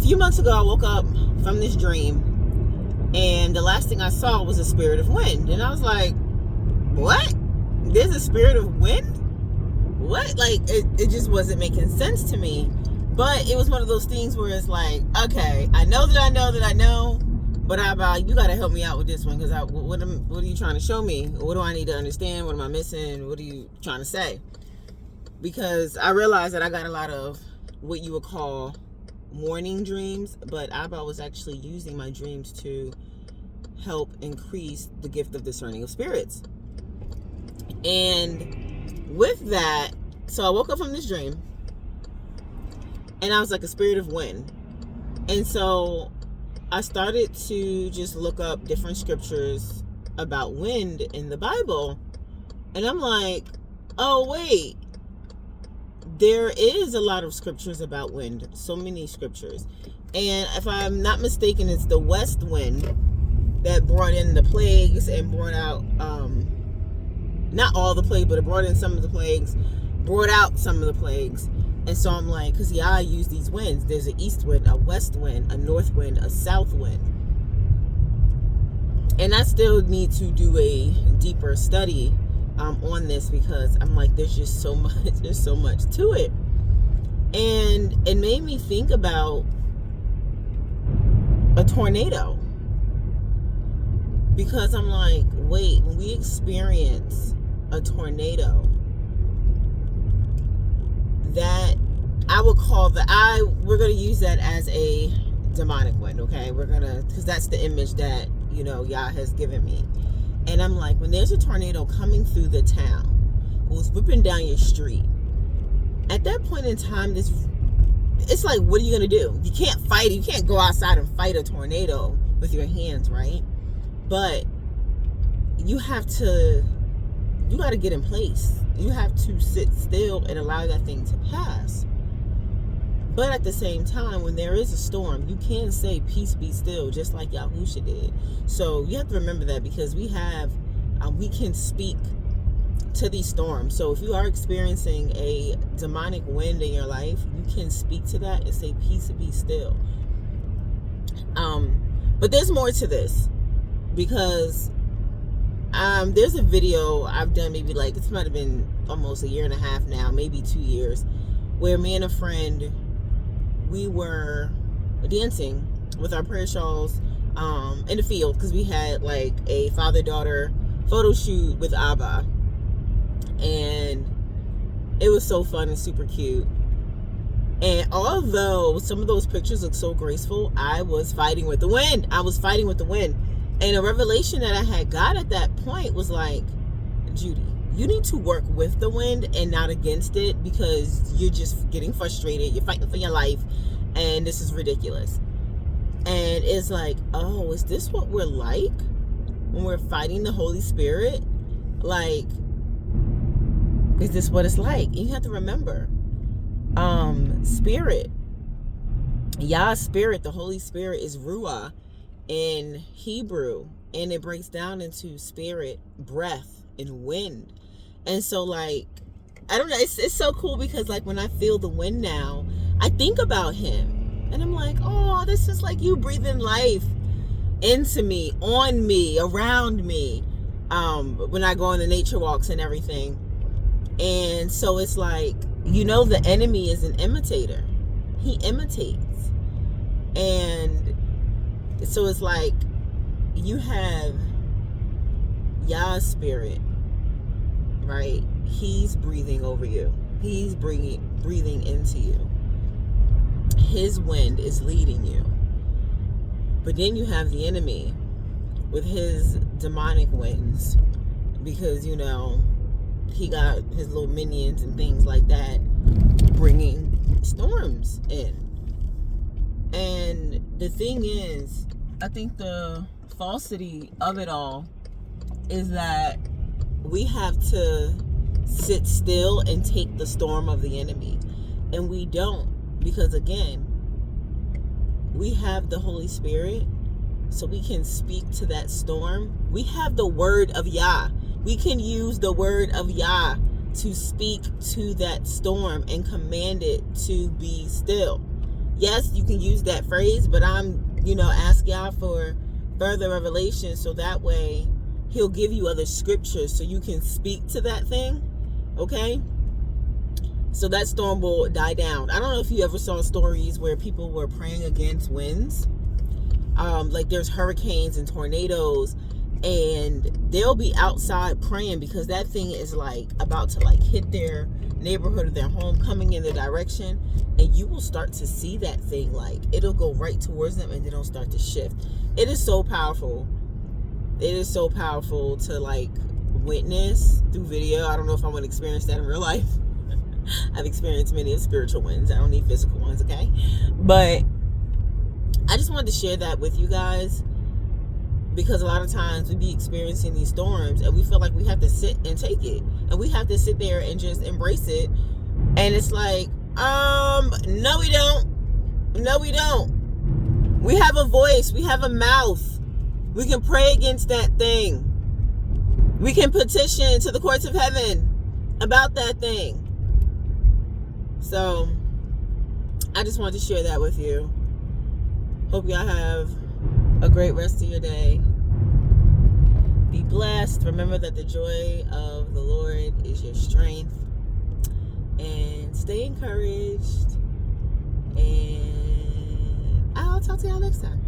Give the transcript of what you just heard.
few months ago, I woke up from this dream, and the last thing I saw was a spirit of wind. And I was like, what? There's a spirit of wind? What? Like, it just wasn't making sense to me. But it was one of those things where it's like, okay, I know, but how about you got to help me out with this one? Because what are you trying to show me? What do I need to understand? What am I missing? What are you trying to say? Because I realized that I got a lot of what you would call morning dreams, but Abba was actually using my dreams to help increase the gift of discerning of spirits. And with that, so I woke up from this dream, and I was like a spirit of wind. And so I started to just look up different scriptures about wind in the Bible. And I'm like, oh, wait. There is a lot of scriptures about wind. So many scriptures. And if I'm not mistaken, it's the west wind that brought in the plagues and brought out, not all the plagues, but it brought in some of the plagues, brought out some of the plagues. And so I'm like, because I use these winds. There's an east wind, a west wind, a north wind, a south wind. And I still need to do a deeper study on this, because I'm like, there's just so much, there's so much to it. And it made me think about a tornado. Because I'm like, wait, when we experience a tornado, that I would call we're going to use that as a demonic wind, okay? Because that's the image that, Yah has given me. And I'm like, when there's a tornado coming through the town, who's whipping down your street, at that point in time, it's like, what are you going to do? You can't fight it. You can't go outside and fight a tornado with your hands, right? But you got to get in place. You have to sit still and allow that thing to pass. But at the same time, when there is a storm, you can say, peace be still, just like Yahusha did. So you have to remember that, because we can speak to these storms. So if you are experiencing a demonic wind in your life, you can speak to that and say, peace be still. But there's more to this, because there's a video I've done, maybe like, this might have been almost a year and a half now, maybe 2 years, where me and a friend, we were dancing with our prayer shawls in the field, because we had like a father-daughter photo shoot with Abba, and it was so fun and super cute. And although some of those pictures look so graceful, I was fighting with the wind. And a revelation that I had got at that point was like, Judy, you need to work with the wind and not against it, because you're just getting frustrated. You're fighting for your life, and this is ridiculous. And it's like, oh, is this what we're like when we're fighting the Holy Spirit? Like, is this what it's like? And you have to remember, spirit, Yah's spirit, the Holy Spirit, is Ruah in Hebrew, and it breaks down into spirit, breath, and wind. And so, like, I don't know, it's so cool, because like when I feel the wind now, I think about him, and I'm like, oh, this is like you breathing life into me, on me, around me, when I go on the nature walks and everything. And so it's like, the enemy is an imitator. He imitates. And so it's like, you have Yah's spirit, right? He's breathing over you. He's breathing into you. His wind is leading you. But then you have the enemy with his demonic winds, because, he got his little minions and things like that bringing storms in. And the thing is, I think the falsity of it all is that we have to sit still and take the storm of the enemy. And we don't, because again, we have the Holy Spirit, so we can speak to that storm. We have the word of Yah. We can use the word of Yah to speak to that storm and command it to be still. yes, you can use that phrase, but I'm, ask y'all for further revelation so that way he'll give you other scriptures so you can speak to that thing. Okay? So that storm will die down. I don't know if you ever saw stories where people were praying against winds. Like there's hurricanes and tornadoes, and they'll be outside praying because that thing is like about to like hit their neighborhood or their home, coming in their direction, and you will start to see that thing, like it'll go right towards them and then it'll start to shift. It is so powerful. It is so powerful to like witness through video. I don't know if I want to experience that in real life. I've experienced many of spiritual ones. I don't need physical ones, okay? But I just wanted to share that with you guys, because a lot of times we be experiencing these storms and we feel like we have to sit and take it, and we have to sit there and just embrace it. And it's like, no we don't. We have a voice, we have a mouth. We can pray against that thing. We can petition to the courts of heaven about that thing. So I just wanted to share that with you. Hope y'all have a great rest of your day. Be blessed. Remember that the joy of the Lord is your strength. And stay encouraged. And I'll talk to y'all next time.